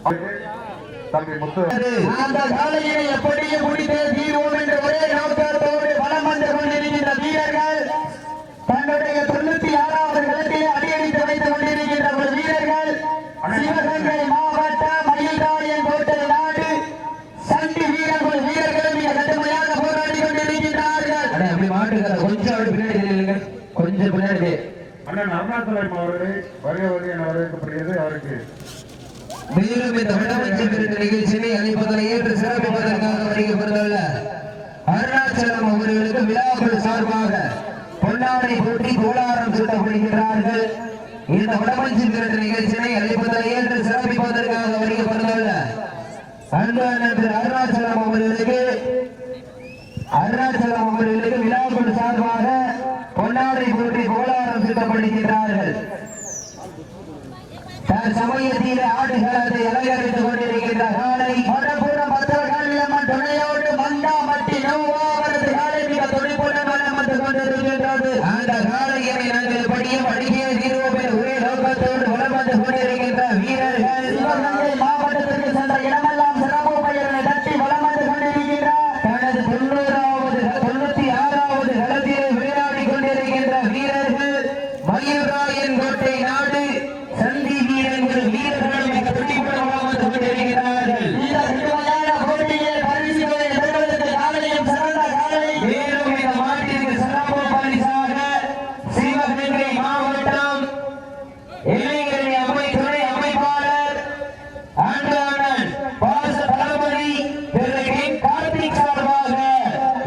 தம்பி முத்து அந்த காலையை எப்படியும் முடித்து தீர்வோம் என்ற ஒரே நோக்கத்தோடு வலம் வந்து கொண்டிருக்கின்ற வீரர்கள் தன்னுடைய 96வது களத்திலே அடியடித்து வைத்துக் கொண்டிருக்கின்ற ஒரு வீரர்கள் சிவகங்கை மாவட்ட மயில்ராயன் கோட்டை நாடு சண்டி வீரர்கள் மிக கடுமையாக போராடி கொண்டிருக்கின்றார்கள். கொஞ்சம் பின்னாடி அண்ணன் அருணாச்சலம் அவர்களை வருகை என வரவேற்கப்படுகிறது. அவருக்கு மேலும் இந்த வடமஞ்சள் நிகழ்ச்சியை அளிப்பதனை ஏற்று சிறப்பிப்பதற்காக வருகிறவர்கள் அருணாச்சலம் அவர்களுக்கு விழாக்கள் சார்பாக பொன்னாடை போட்டி கோலாரம் சூட்டப்படுகிறார்கள். இந்த வடமஞ்சள் நிகழ்ச்சியை அளிப்பதனை ஏற்று சிறப்பிப்பதற்காக வருகிறவர்கள் அருணாச்சலம் அவர்களுக்கு விழாக்கள் சார்பாக பொன்னாடை போட்டி கோலாரம் சூட்டப்படுகிறார்கள். சமயத்தில் ஆடுகளத்தை அலங்கரித்துக் கொண்டிருக்கின்ற காலை மடப்புறம் பத்திரகாளியம்மன் துணையோடு மண்டாமட்டி நோவாவரது காலை மிக துடிப்புடன் வளம் வந்து கொண்டிருக்கின்றது. அந்த காலையை நாங்கள் படியும் அடிக்கே தீர்வோம் என ஒரே நோக்கத்தோடு வளம் வந்து கொண்டிருக்கின்ற வீரர்கள் சிவகங்கை மாவட்டத்திற்கு சென்ற இடமெல்லாம் சிறப்பு பெயர்களை தட்டி வளம் வந்து கொண்டிருக்கின்றார். தனது 96வது களத்திலே விளையாடி கொண்டிருக்கின்ற வீரர்கள் மயில்ராயன் கோட்டை நாடு சந்தி வீரர்கள் மிக துடிப்புடன் வந்து கொண்டிருக்கிறார்கள். இந்த கடுமையான போட்டியில் பரிசுகளை பெறுவதற்கு காலையும் சிறந்த காலை மேலும் இந்த மாட்டிற்கு சிறப்பு பரிசாக சிவகங்கை மாவட்டம் இளைஞரணி துணை அமைப்பாளர் அண்ணன் பாச தளபதி திரு கார்த்திக் சார்பாக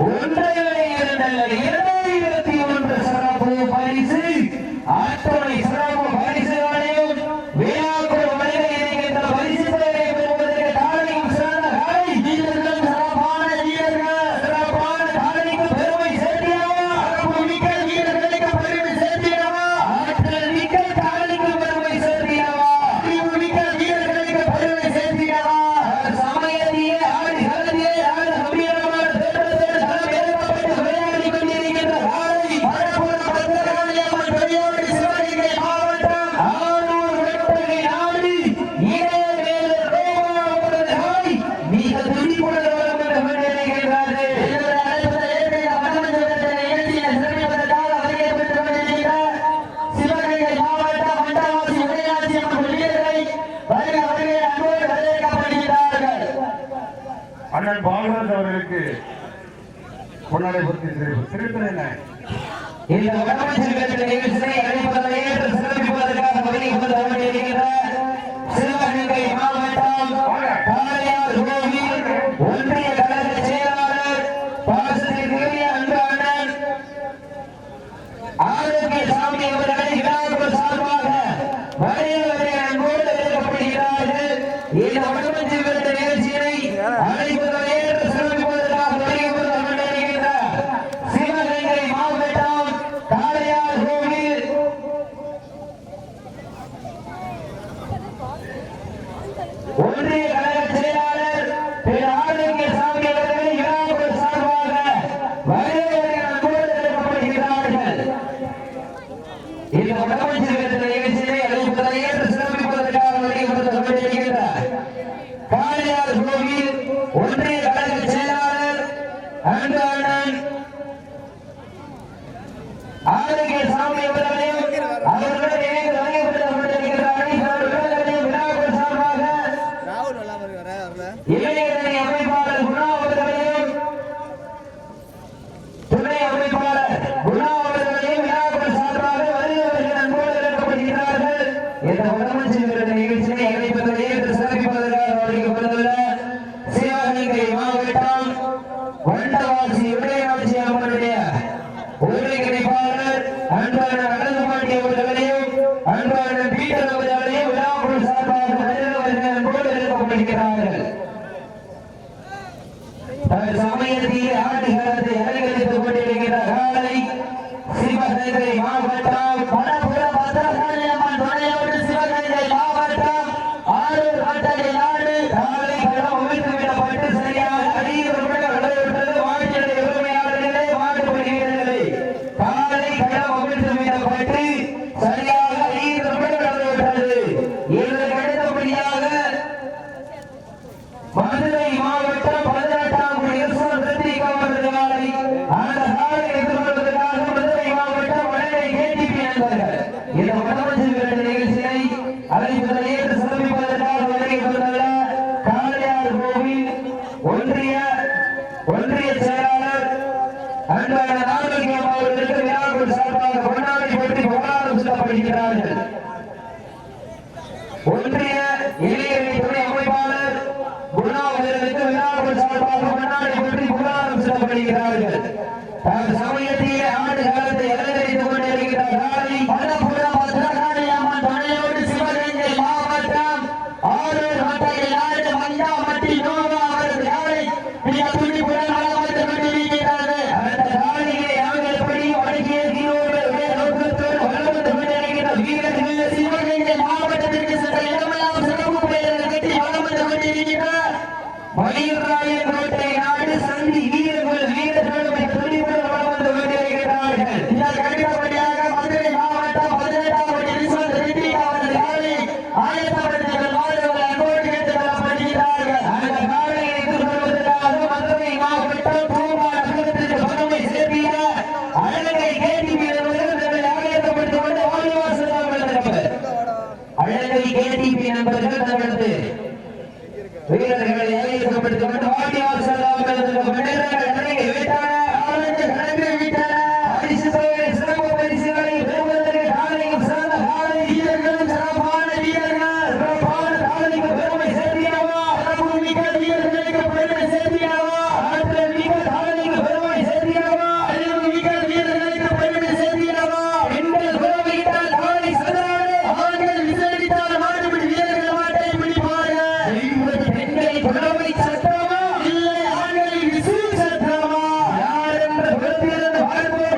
2021 சிறப்பு பரிசு அத்துணை சிறப்பு பரிசுகளையும் விழாக்குள் வருகை இருக்கின்ற பரிசுகளை பெறுவதற்கு காலையும் சிறந்த காலை வீரர்களும் சிறப்பான வீரர்கள் சிறப்பான காலைக்கு பெருமை சேர்த்திடவா சிறப்பு மிக்க வீரர்களுக்கு பெருமை சேர்த்திடவா ஆற்றல் மிக்க காலைக்கு பெருமை சேர்த்திடவா அறிவு மிக்க வீரர்களுக்கு பெருமை சேர்த்திடவா சமயத்திலே ஆடு களத்திலே ஆடு கம்பீரமான தேட்டத்தோடு களம் ஏற்பட்டு விளையாடி கொண்டிருக்கின்ற காலை மடப்புறம் பத்திரகாளியம்மன் துணையோடு சிவகங்கை மாவட்டம் ஆரூர் வெட்டகை நாடு இளையவேலு ரோமாபுரம் நாய் மிக துடிப்புடன் வளம் வந்து கொண்டிருக்கின்றது. இவரை அழைப்பதை ஏற்று வடமஞ்சள் நிகழ்ச்சியை சிறப்பிப்பதற்காக வருகை பெற்றுக் கொண்டிருக்கின்ற சிவகங்கை மாவட்டம் மண்டவாசி உதயநாச்சி அம்மன் வீரர்களை வருகை அன்போடு வரவேற்கப்படுகிறார்கள். அண்ணன் பாலராஜ் அவர்களுக்கு பொன்னாடை பூர்த்தி சிரிப்பது என்ன இந்த வடமஞ்சள் நிகழ்ச்சியை அழைப்பதை ஏற்று சிறப்பிப்பதற்காக வருகை கொண்டிருக்கின்ற சிவகங்கை மாவட்டம் காளையார் கோவில் ஒன்றிய கழக செயலாளர் பாசத்திற்குரிய அன்பு அண்ணன் ஆரோக்கியசாமி அவர்களை விழாக்குள் சார்பாக வருகை அன்போடு வரவேற்கப்படுகிறார்கள். இந்த வடமஞ்சள் நிகழ்ச்சியை அழைப்பதை ஏற்று சிறப்பிப்பதற்காக வருகை கொண்டிருக்கின்ற சிவகங்கை மாவட்டம் காளையார் கோவில் ஒன்றிய கழக செயலாளர் திரு ஆரோக்கியசாமி அவர்களை விழாக்குள் சார்பாக வருகை அன்போடு வரவேற்கப்படுகிறார்கள். இந்த வடமஞ்சள் நிகழ்ச்சியை அழைப்பதை ஏற்று சிறப்பிப்பதற்காக வருகை கொண்டிருக்கின்ற காளையார் கோவில் ஒன்றிய கழக செயலாளர் அன்பு அண்ணன் ஆரோக்கியசாமி அவர்களையும் அவர்களுடன் இணைந்து வருகை கொண்டிருக்கின்ற அனைத்து விழாக்கள் சார்பாக இளைஞரணி அமைப்பாளர் குணா அவர்களையும் துணை அமைப்பாளர் குணா அவர்களையும் விழாக்கள் சார்பாக வருகை அன்போடு வரவேற்கப்படுகிறார்கள். இந்த வடமஞ்சள் நிகழ்ச்சியை இணைப்பதை ஏற்று சிறப்பிப்பதற்காக வருகை கொண்டுள்ள சிவகங்கை மாவட்டம் வண்டவாசி உதயநாச்சி அம்மனுடைய ஒருங்கிணைப்பாளர் அன்பான அழகுமாட்டி அவர்களையும் அன்பான பீட்டர் அவர்களையும் விழாக்குள் சார்பாக அன்போடு வரவேற்கப்படுகிறார்கள். சமயத்தில் ஆட்டுகளத்தை அலங்கரித்துக் கொண்டிருக்கிற காலை சிவகங்கை மாவட்டம் மடப்புறம் பத்திரகாளியம்மன் துணையோடு சிவகங்கை மாவட்டம் ஆரூர் வெட்டகை நாடு காலை களம் அமைத்து விடப்பட்டு சரியாக அடியுடன் விளையாடுவது வாடிக்கையாளர் உரிமையாளர்களே மாட்டுப்படுகிறீர்களே காலை களம் அமைத்து விடப்பட்டு சரியாக அடியுடன் விளையாடுவது இதற்கு அடுத்தபடியாக அழைப்புகளை ஏற்று சிறப்பிப்பதற்காக வருகை தந்துள்ள காளையார் கோவில் ஒன்றிய செயலாளர் அன்பான நாகரிகம் அவர்களுக்கு விழாக்கள் சார்பாக கொண்டாடி பற்றி புகழாரம் சொல்லப்படுகிறார்கள். ஒன்றிய இளைஞரணி துணை அமைப்பாளர் குணா அவர்களுக்கு விழாக்கள் சார்பாக கொண்டாடி பற்றி புகழாரம் சொல்லப்படுகிறார்கள். சமயத்திலே ஆண்டு காலத்தை அலங்கரித்துக் கொண்டிருக்கிற காலை மலப்புறம் பத்திரகாளியம்மன் துணையோடு சிவகங்கை மாவட்டம் ஆரூர் மட்டையில் நாடு மஞ்சாமட்டி நோவா அவரது காலை மிக துணிப்புடன் வளர்ந்து கொண்டிருக்கிறார்கள். அந்த காலையை நாங்கள் எப்படி வடக்கிய கீழோடு நோக்கத்தோடு வளர்ந்து கொண்டிருக்கிற வீரர்கள் சிவகங்கை மாவட்டத்திற்கு சென்ற இடமெல்லாம் சிறப்பு பெயர்கள் கட்டி வளர்ந்து கொண்டிருக்கிறார். மயிராயன் கோட்டை நாடு சந்தி வீரர்கள் துணிப்புடன் வளர்ந்து கொண்டிருக்கிறார்கள். இந்த கடிதப்படியாக மதுரை மாவட்டம் 18ஆம் டிவிஷன் ரெட்டி அவரது காலை ஆயத்தப்படுத்திகள் மாணவர்கள் அன்போடு கேட்டுக் கொள்ளப்படுகிறார்கள். அந்த காலையை எதிர்கொள்வதற்காக மதுரை மாவட்டம் பூமாட குளத்திற்கு பணமை சேர்த்திய அழகை கேட்டி வீரர்கள் ஆயத்தப்படுத்திக் கொண்டு வாலிவாசல் அழகை கேடிபி நண்பர்கள் தங்களது வீரர்களை ஆயத்தப்படுத்திக் கொண்டு வாலிவாசல் இறங்கி விட்டன. சிறப்பு பரிசுகளை பெறுவதற்கு காலையும் சிறந்த காலை வீரர்களும் சிறப்பான வீரர்கள் சிறப்பான காலைக்கு பெருமை சேர்த்தியாவா சிறப்பு மிக்க வீரர்களுக்கு பெருமை சேர்த்தியாவா ஆற்றல் மிக்க காலைக்கு பெருமை சேர்த்தியாவா அறிவு மிக்க வீரர்களுக்கு பெருமை சேர்த்தியாவா பெண்கள் குலவையிட்டால் காலை சதாரே ஆண்கள் விசாரித்தால் மாடுபிடி வீரர்கள் மாட்டை பிடிப்பார்கள். பெண்களை குலவை சட்டமா இல்லை ஆண்களின் விசிறு சட்டமா யார் என்ற குலத்திலிருந்து வாழ்வோம்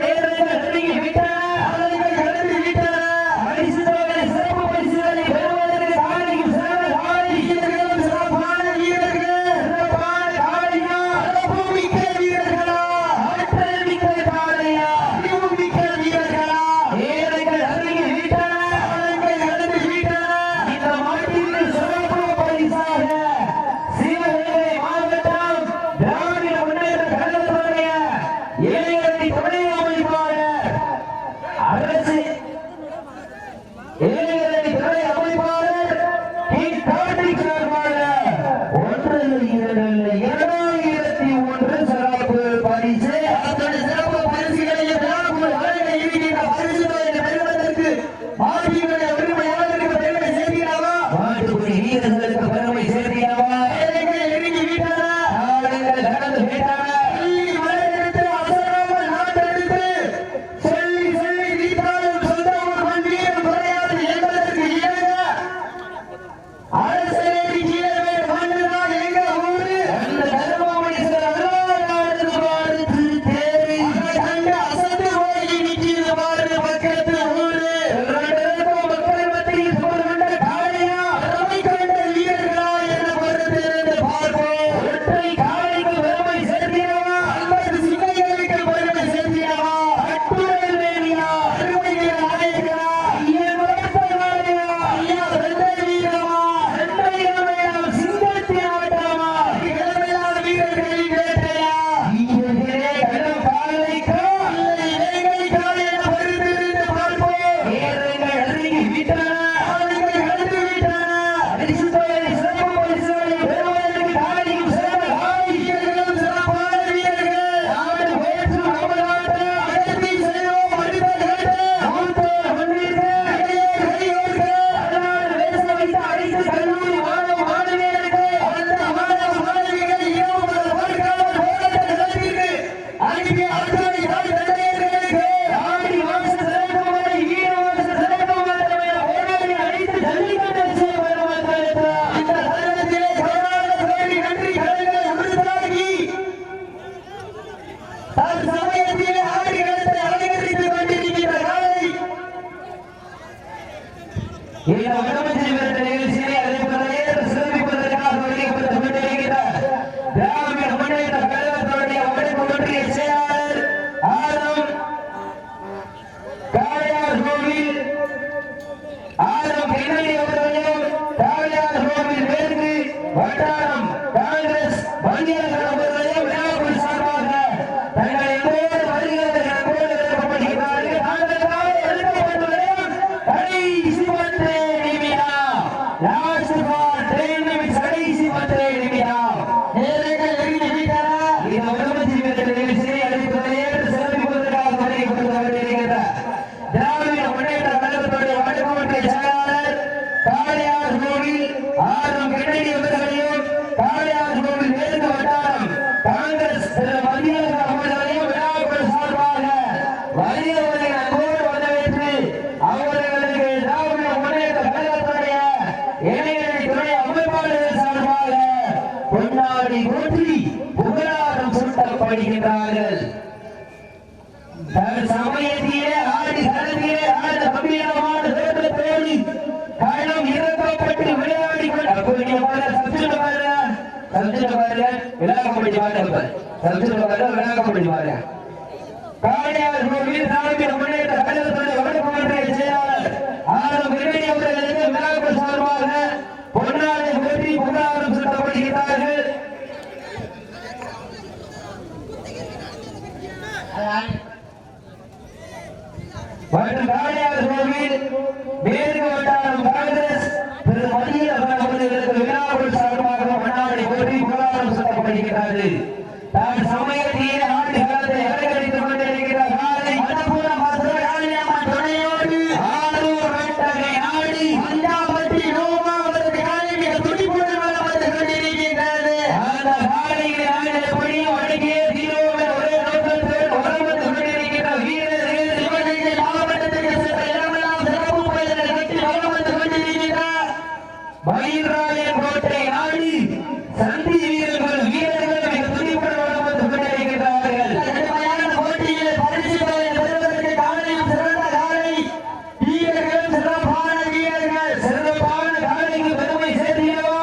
லாஸ்ட் பால் 10 நிமிஷம் கடைசி 10 நிமிடம் நேரங்கள் நெருங்கி விட்டன இந்த முதல் ஜீவியத்தில் நிகழ்ச்சியை அளிப்பதிலே சிறப்பிப்பதற்காக வருகை கொடுத்து வருகின்ற திராவிட முன்னேற்ற கழகத்துடைய வடக்கு செயலாளர் காளியார் கோவில் ஆறும் கிணடி அவர்களையும் காளியார் கோவில் மேற்கு வட்டாரம் காங்கிரஸ் மத்திய அவர்களையும் விழாக்கள் சார்பாக வருகிறவர்களை அன்போடு வரவேற்று அவர்களுக்கு திராவிட முன்னேற்ற கழகத்துடைய இளைஞரணி துணை அமைப்பாளர்கள் சார்பாக பொன்னாடி போற்றி புகழாரம் சூட்டப்படுகின்றார்கள். சமயத்திலே ஆடி களத்திலே ஆட கம்பீரமான தோற்றத்தோடு களம் இறக்கப்பட்டு விளையாடி காளையார் கோவில் திராவிட முன்னேற்ற கழகத்துடைய வடக்கு மாவட்ட செயலாளர் ஆறும் கிணடி அவர்களுக்கு விழாக்கள் சார்பாக பொன்னாடை போற்றி புகழாரம் சூட்டப்படுகிறார்கள். மற்றும் காளையார் கோவில் மேற்கு வட்டாரம் காங்கிரஸ் திரு மத்திய அவர்களுக்கு விழாக்கள் சார்பாக பொன்னாடை போற்றி புகழாரம் சூட்டப்படுகிறது. தான் சமயத்திலே ஆண்டு காலத்தை அலங்கரித்துக் கொண்டிருக்கிற காலை மணப்புறம் மதுரையாளியம்மன் துணையோடு ஆரூர் வெட்டகை ஆடி அஞ்சாம்பட்டி நோமாவதற்கு காலை மிக துடிப்புடன் வலம் வந்து கொண்டிருக்கின்றது. அந்த காலையில் ஆடியபடியும் அடங்கிய தீரோடு ஒரே நோக்கத்தோடு வலம் வந்து கொண்டிருக்கிற வீரர்கள் சிவகங்கை மாவட்டத்திற்கு சென்ற இடமெல்லாம் சிறப்பு பயிரை கட்டி வலம் வந்து கொண்டிருக்கிறார். மயில்ராயன் கோட்டை ஆடி சந்தி வீரர்கள் மிக துடிப்புடன் வலம் வந்து கொண்டிருக்கிறார்கள். கடுமையான போட்டியில் பரிசு பெறுவதற்கு காலையும் சிறந்த காலை வீரர்கள் சிறப்பான வீரர்கள் சிறப்பான காலைக்கு பெருமை சேர்த்திடவா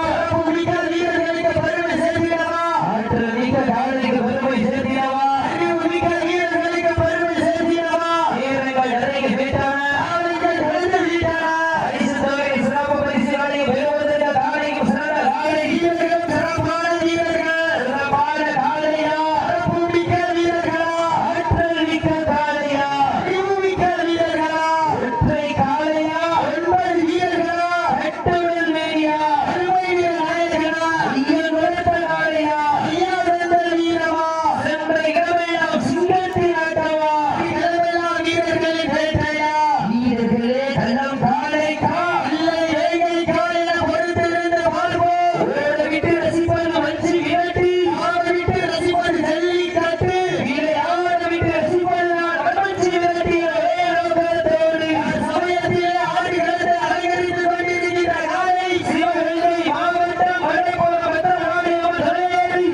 மிக்க வீரர்களுக்கு பெருமை சேர்த்திடவா ஆற்றல் மிக்க காலைக்கு பெருமை சேர்த்திடவா அறிவு மிக்க வீரர்களுக்கு பெருமை சேர்த்திடவா வீரர்கள் நிறைய விட்டன காலைகள் கலந்து விட்டன பரிசு தொகை சிறப்பு பரிசுகளை பெறுவதற்கு காலைக்கு சிறந்த காலை வீரர்கள் சிறப்பான வீரர்கள் சிறப்பான காலையா சிறப்பு மிக்க வீரர்களா ஆற்றல் மிக்க காலையா அறிவு மிக்க வீரர்களா ஒற்றை காலையா 9 வீரர்களா எட்டுவல் மேரியா அருமை வீர நாயகனா ஐயன் வளர்த்த காலையா ஐயா வெந்தல் வீரமா சென்ற இடமெல்லாம் சிங்கத்தின் ஆட்டமா இடமெல்லாம் வீரர்களின் வேட்டையா வீரர்களே கள்ளம் காலைக்கா இல்லை வேகை காலையா பொறுத்திருந்து வாழ்வோம் ஓட விட்டு ரசிப்பது மஞ்சி விரட்டி ஆட விட்டு ரசிப்பது ஜல்லி காட்டு வீரை ஆட விட்டு ரசிப்பது நான் மஞ்சி விரட்டிய ஒரே நோக்கத்தோடு சமயத்திலே ஆடி களத்தை அலங்கரித்துக் கொண்டிருக்கிற காலை சிவகங்கை மாவட்டம் மலைப்புறம் பத்திரகாளியம்மன் துணையோடு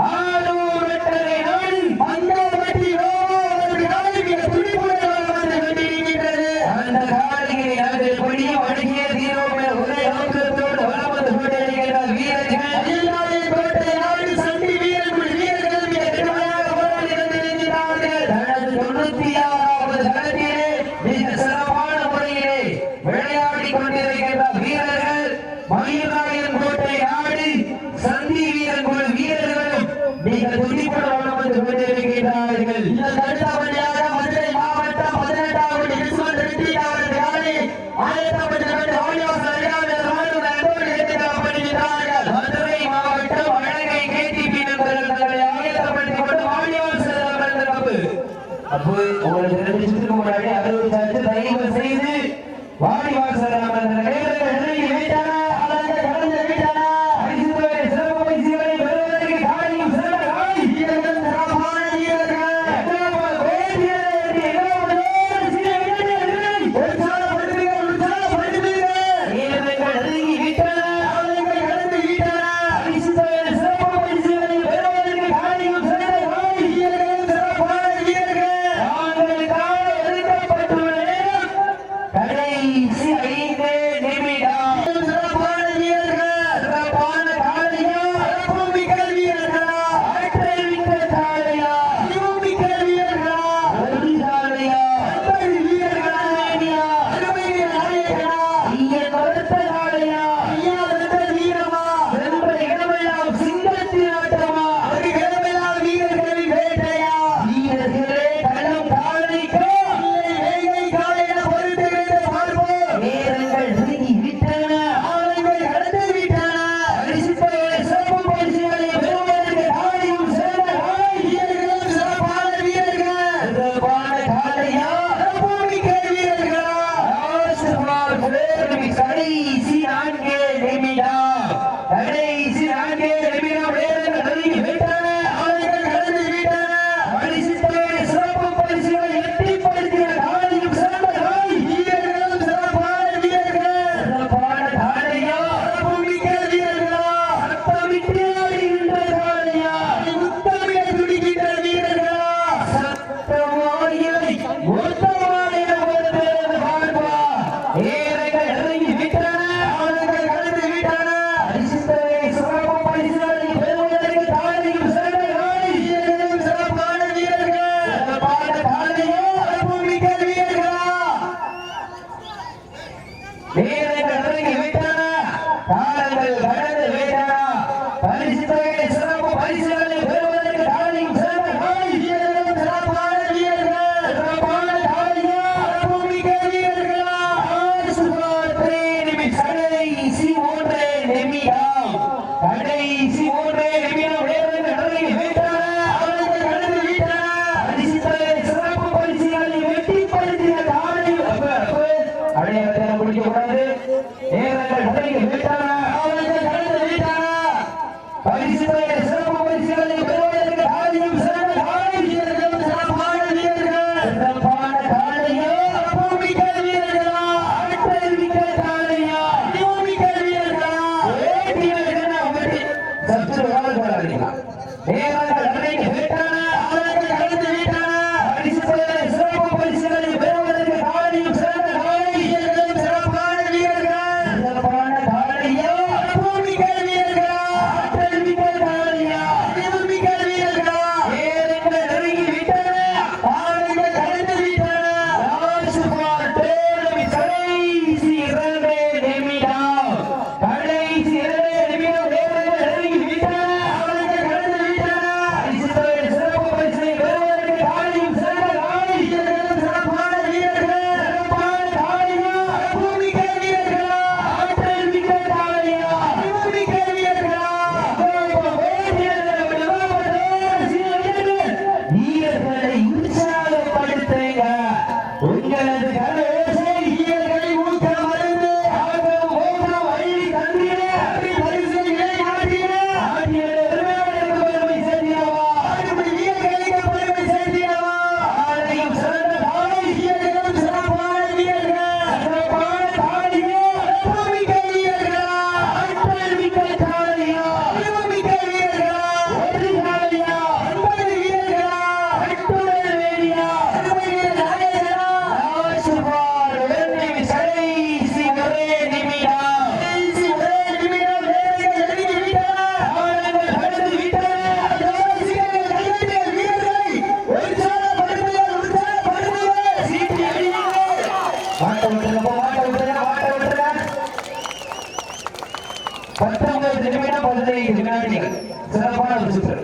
ஆரூர் வெட்டகை ஆடி அஞ்சாம்பட்டி நோமாவதற்கு காலை மிக துடிப்புடன் வலம் வந்து கொண்டிருக்கின்றது. அந்த காலையை நாங்கள் கொடியும் அடங்கிய தீரோடு ஒரே நோக்கத்தோடு வலம் வந்து கொண்டிருக்கிற வீரர்கள் மயில்ராயன் கோட்டை ஆடி சண்டி வீரர்கள் வீரர்கள் மிக கடுமையாக போராடி கொண்டிருக்கிறார்கள். தனது 96வது களத்திலே மிக சிறப்பான முறையிலே விளையாடி கொண்டிருக்கின்ற வீரர்கள் மயில்ராயன் கோட்டை ஆடி சந்தி வீரர்கள் வீரர்களும் மிக துடிப்புடன் வலம் வந்து கொண்டிருக்கிறார்கள். இதற்கு அடுத்தபடியாக மதுரை மாவட்டம் 18வது விஸ்வன் ரெட்டி அவரது காலை ஆயத்தப்பட்டுக் கொண்டு வாடிவாசல் அருகாமையில் ராணுவ அன்போடு ஏற்றுக்கொள்ளப்படுகிறார்கள். மதுரை மாவட்டம் அழகை கேடிபி நண்பர்கள் தங்களை ஆயத்தப்பட்டுக் கொண்டு வாடிவாசல் அருகாமையில் அப்போ உங்களுக்கு 2 சுற்றுக்கு முன்னாடி அறிவித்தாச்சு. தயவு செய்து வாடிவாசல் அருகாமையில் நெருங்கி விட்டன கடந்து விட்டன பரிசு தொகை சிறப்பு பரிசுகளை பெறுவதற்கு காலையும் சிறந்த காலை வீரர்கள் சிறப்பான வீரர்கள் கடைசி 5 நிமிடம் காலங்கள் கடந்து விட்டன. பரிசு தொகையை சிறப்பு பரிசுகளை பெறுவதற்கு காலையும் சிறந்த காலை வீரர்களும் சிறப்பான வீரர்கள் சிறப்பான காலையும் அனுபவமிக்க வீரர்களா சுமார் 3 நிமிஷம் கடைசி 3 நிமிடம் கடைசி 3 நிமிடம் வீரர்கள் கடந்து விட்டன. அவர்கள் கடந்து விட்டன. பரிசு தொகை சிறப்பு பரிசுகளை வெட்டி பரிசுகளை காலையும் அடையாளத்தை முடிக்க கூடாது. நேரங்கள் கடந்து விட்டன. அவர்கள் கடந்து விட்டன. பரிசு தொகை சிறப்பு பரிசுகளை பெறுவதற்கு காலையும் சிறந்த காலை வீரர்களும் சிறப்பான வீரர்கள் சிறப்பான காலையோ அனுபவமிக்க வீரர்களா ஆற்றல் மிக்க காலையா அனுபவமிக்க வீரர்களா வேட்டி வீரர்களா அப்படி சற்று வாழ்வாளர்களா நேரங்கள் கடந்து விட்டன. அவர்கள் கடந்து விட்டன. பரிசு தொகை சிறப்பு பரிசுகளை பெறுவதற்கு காலையும் சிறந்த காலை வீரர்களும் சிறப்பான வீரர்கள் சிறப்பான காலையோ அனுபவமிக்க வீரர்களா ஆற்றல் மிக்க காலையா அனுபவமிக்க வீரர்களா நேரங்கள் நெருங்கி விட்டன. அவர்கள் கடந்து விட்டன. சுமார் 2 கடைசி 2 நிமிடம் கடைசி 2 நிமிடம் நேரங்கள் நெருங்கி விட்டன. அவர்கள் கடந்து விட்டன. பரிசு தொகை சிறப்பு பரிசை பெறுவதற்கு காலையும் சிறந்த காலை வீரர்களும் சிறப்பான வீரர்கள் சிறப்பான காலையா அனுபவமிக்க வீரர்களா ஆற்றல் மிக்க காலையா அனுபவமிக்க வீரர்களா வீரர்களை உற்சாகப்படுத்துங்க. உங்களது கலோசை வீரர்களை ஊக்கமருந்து அவர்கள் ஓட்டம் வழி தந்திரே அப்படி பரிசு நிலைநாட்டினே பெருமையாளருக்கு பெருமை சேர்த்தினவா அப்படி வீரர்களுக்கு பெருமை சேர்த்தினவா ஆலையும் சிறந்த காலை வீரர்களும் சிறப்பான வீரர்கள் சிறப்பான காலையோ அனுபவமிக்க வீரர்களா ஆற்றல் மிக்க காலையா அனுபவமிக்க வீரர்களா ஒரு காலையா 9 வீரர்களா கட்டுடல் வேடியா அனுபவமிக்க நாயகனா சுமார் 1 நிமிஷம் கடைசி 1 நிமிடம் கடைசி 1 நிமிடம் நேரங்கள் நெருங்கி விட்டன. அவர்கள் கடந்து விட்டன. வீரர்கள் வீரர்களை உற்சாகப்படுத்துங்கள் சீட்டி அடியுங்கள். மாட்ட விட்டுருங்க 19 நிமிடம் 15 வினாடிகள் சிறப்பான ஒரு சுற்று.